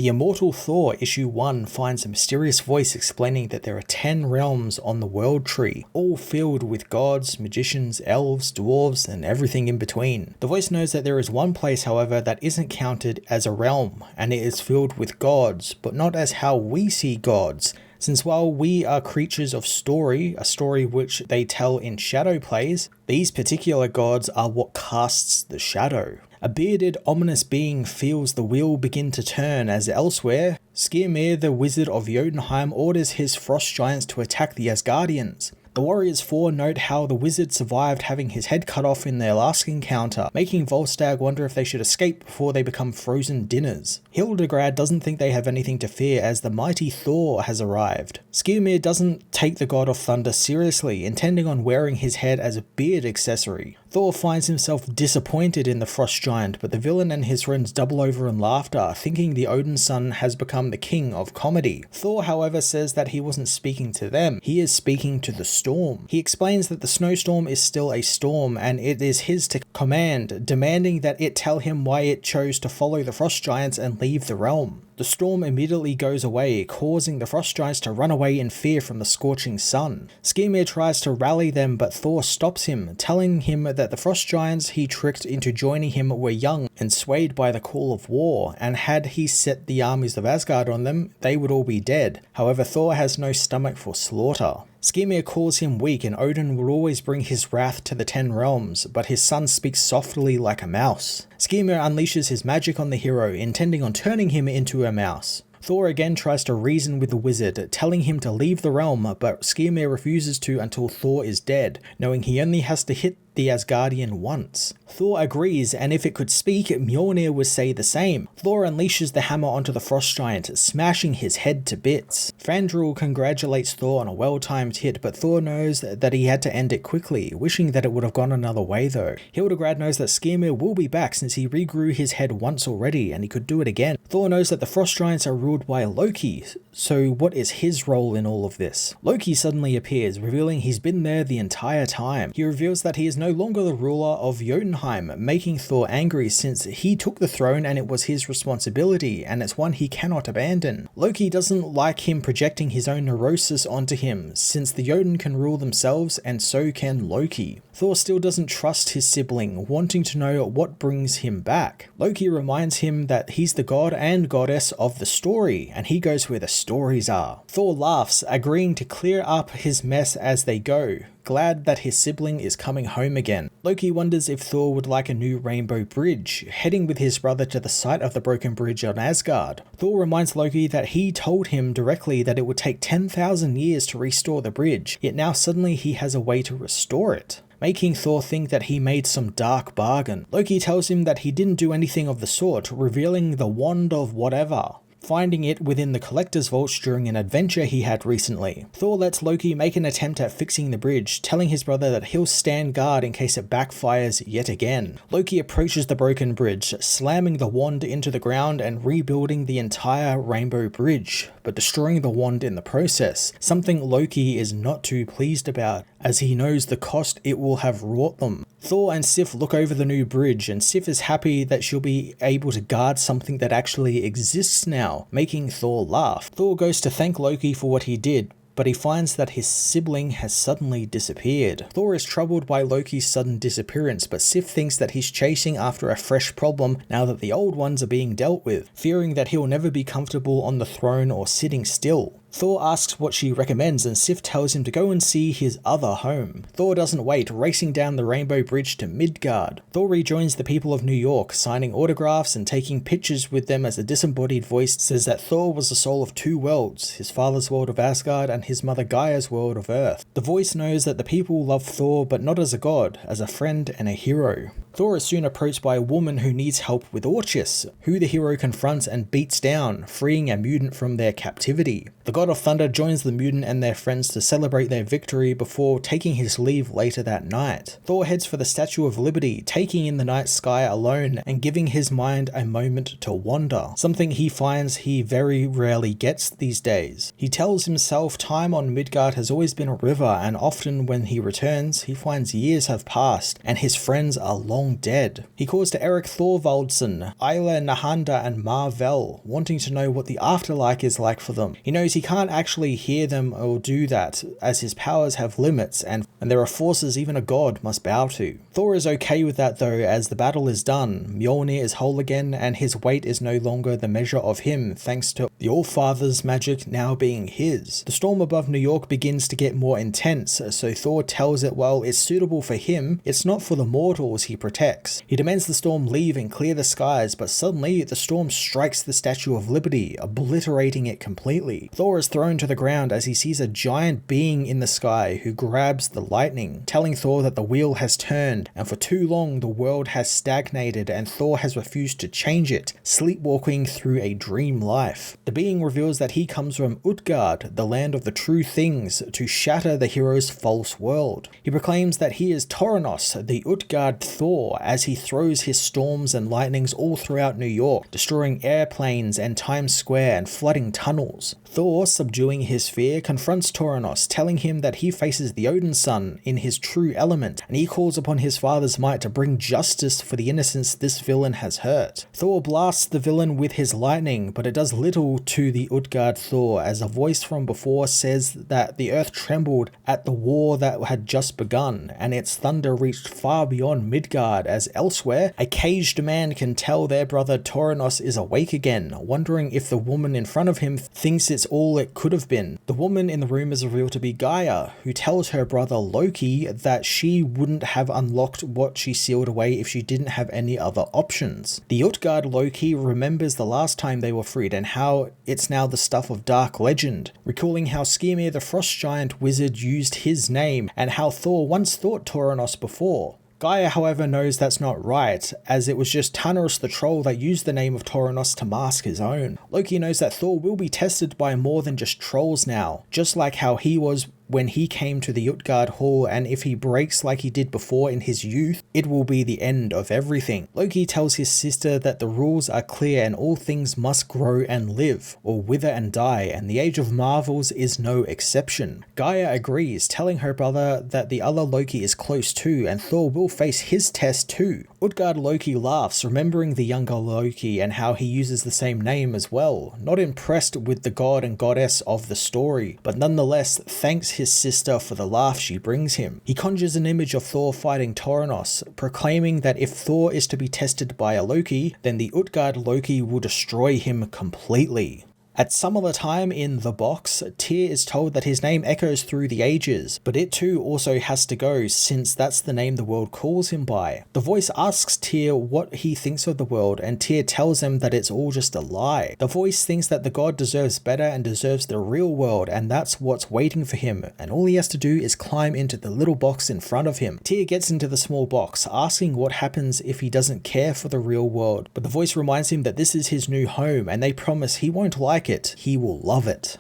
The Immortal Thor issue 1 finds a mysterious voice explaining that there are 10 realms on the world tree, all filled with gods, magicians, elves, dwarves, and everything in between. The voice knows that there is one place, however, that isn't counted as a realm, and it is filled with gods, but not as how we see gods. Since while we are creatures of story, a story which they tell in shadow plays, these particular gods are what casts the shadow. A bearded, ominous being feels the wheel begin to turn as elsewhere, Skirmir, the wizard of Jotunheim, orders his frost giants to attack the Asgardians. The Warriors 4 note how the wizard survived having his head cut off in their last encounter, making Volstagg wonder if they should escape before they become frozen dinners. Hildegarde doesn't think they have anything to fear as the mighty Thor has arrived. Skirmir doesn't take the god of thunder seriously, intending on wearing his head as a beard accessory. Thor finds himself disappointed in the frost giant, but the villain and his friends double over in laughter, thinking the Odin son has become the king of comedy. Thor, however, says that he wasn't speaking to them, he is speaking to the storm. He explains that the snowstorm is still a storm and it is his to command, demanding that it tell him why it chose to follow the frost giants and leave the realm. The storm immediately goes away, causing the frost giants to run away in fear from the scorching sun. Skirmir tries to rally them, but Thor stops him, telling him that the frost giants he tricked into joining him were young and swayed by the call of war, and had he set the armies of Asgard on them, they would all be dead. However, Thor has no stomach for slaughter. Skirmir calls him weak and Odin will always bring his wrath to the 10 realms, but his son speaks softly like a mouse. Skirmir unleashes his magic on the hero, intending on turning him into a mouse. Thor again tries to reason with the wizard, telling him to leave the realm, but Skirmir refuses to until Thor is dead, knowing he only has to hit the Asgardian once. Thor agrees, and if it could speak, Mjolnir would say the same. Thor unleashes the hammer onto the frost giant, smashing his head to bits. Fandral congratulates Thor on a well-timed hit, but Thor knows that he had to end it quickly, wishing that it would have gone another way though. Hildegarde knows that Skirmir will be back since he regrew his head once already, and he could do it again. Thor knows that the frost giants are ruled by Loki, so what is his role in all of this? Loki suddenly appears, revealing he's been there the entire time. He reveals that he is no longer the ruler of Jotunheim, making Thor angry since he took the throne and it was his responsibility, and it's one he cannot abandon. Loki doesn't like him projecting his own neurosis onto him, since the Jotun can rule themselves and so can Loki. Thor still doesn't trust his sibling, wanting to know what brings him back. Loki reminds him that he's the god and goddess of the story, and he goes where the stories are. Thor laughs, agreeing to clear up his mess as they go, glad that his sibling is coming home again. Loki wonders if Thor would like a new rainbow bridge, heading with his brother to the site of the broken bridge on Asgard. Thor reminds Loki that he told him directly that it would take 10,000 years to restore the bridge, yet now suddenly he has a way to restore it, making Thor think that he made some dark bargain. Loki tells him that he didn't do anything of the sort, revealing the wand of whatever, finding it within the collector's vaults during an adventure he had recently. Thor lets Loki make an attempt at fixing the bridge, telling his brother that he'll stand guard in case it backfires yet again. Loki approaches the broken bridge, slamming the wand into the ground and rebuilding the entire rainbow bridge, but destroying the wand in the process, something Loki is not too pleased about, as he knows the cost it will have wrought them. Thor and Sif look over the new bridge, and Sif is happy that she'll be able to guard something that actually exists now, making Thor laugh. Thor goes to thank Loki for what he did, but he finds that his sibling has suddenly disappeared. Thor is troubled by Loki's sudden disappearance, but Sif thinks that he's chasing after a fresh problem now that the old ones are being dealt with, fearing that he'll never be comfortable on the throne or sitting still. Thor asks what she recommends, and Sif tells him to go and see his other home. Thor doesn't wait, racing down the rainbow bridge to Midgard. Thor rejoins the people of New York, signing autographs and taking pictures with them as a disembodied voice says that Thor was the soul of two worlds, his father's world of Asgard and his mother Gaia's world of Earth. The voice knows that the people love Thor, but not as a god, as a friend and a hero. Thor is soon approached by a woman who needs help with Orchis, who the hero confronts and beats down, freeing a mutant from their captivity. The god of thunder joins the mutant and their friends to celebrate their victory before taking his leave later that night. Thor heads for the Statue of Liberty, taking in the night sky alone and giving his mind a moment to wander, something he finds he very rarely gets these days. He tells himself time on Midgard has always been a river, and often when he returns, he finds years have passed and his friends are long dead. He calls to Eric Thorvaldsen, Isla Nahanda and Marvel, wanting to know what the afterlife is like for them. He knows he can't actually hear them or do that, as his powers have limits and there are forces even a god must bow to. Thor is okay with that though, as the battle is done, Mjolnir is whole again and his weight is no longer the measure of him thanks to the All-Father's magic now being his. The storm above New York begins to get more intense, so Thor tells it while it's suitable for him, it's not for the mortals he protects. He demands the storm leave and clear the skies, but suddenly the storm strikes the Statue of Liberty, obliterating it completely. Thor is thrown to the ground as he sees a giant being in the sky who grabs the lightning, telling Thor that the wheel has turned and for too long the world has stagnated and Thor has refused to change it, sleepwalking through a dream life. The being reveals that he comes from Utgard, the land of the true things, to shatter the hero's false world. He proclaims that he is Toranos, the Utgard Thor, as he throws his storms and lightnings all throughout New York, destroying airplanes and Times Square and flooding tunnels. Thor, subduing his fear, confronts Toranos, telling him that he faces the Odin son in his true element, and he calls upon his father's might to bring justice for the innocents this villain has hurt. Thor blasts the villain with his lightning, but it does little to the Utgard Thor, as a voice from before says that the earth trembled at the war that had just begun, and its thunder reached far beyond Midgard, as elsewhere, a caged man can tell their brother Toranos is awake again, wondering if the woman in front of him thinks it's all it could have been. The woman in the room is revealed to be Gaia, who tells her brother Loki that she wouldn't have unlocked what she sealed away if she didn't have any other options. The Utgard Loki remembers the last time they were freed and how it's now the stuff of dark legend, recalling how Skymir the frost giant wizard used his name and how Thor once thought Toranos before. Gaia, however, knows that's not right, as it was just Tanarus the troll that used the name of Toranos to mask his own. Loki knows that Thor will be tested by more than just trolls now, just like how he was when he came to the Utgard Hall, and if he breaks like he did before in his youth, it will be the end of everything. Loki tells his sister that the rules are clear and all things must grow and live, or wither and die, and the Age of Marvels is no exception. Gaia agrees, telling her brother that the other Loki is close too, and Thor will face his test too. Utgard Loki laughs, remembering the younger Loki and how he uses the same name as well, not impressed with the god and goddess of the story, but nonetheless thanks his sister for the laugh she brings him. He conjures an image of Thor fighting Toranos, proclaiming that if Thor is to be tested by a Loki, then the Utgard Loki will destroy him completely. At some other time in the box, Tyr is told that his name echoes through the ages, but it too also has to go since that's the name the world calls him by. The voice asks Tyr what he thinks of the world, and Tyr tells him that it's all just a lie. The voice thinks that the god deserves better and deserves the real world, and that's what's waiting for him, and all he has to do is climb into the little box in front of him. Tyr gets into the small box, asking what happens if he doesn't care for the real world, but the voice reminds him that this is his new home, and they promise he won't like it, he will love it.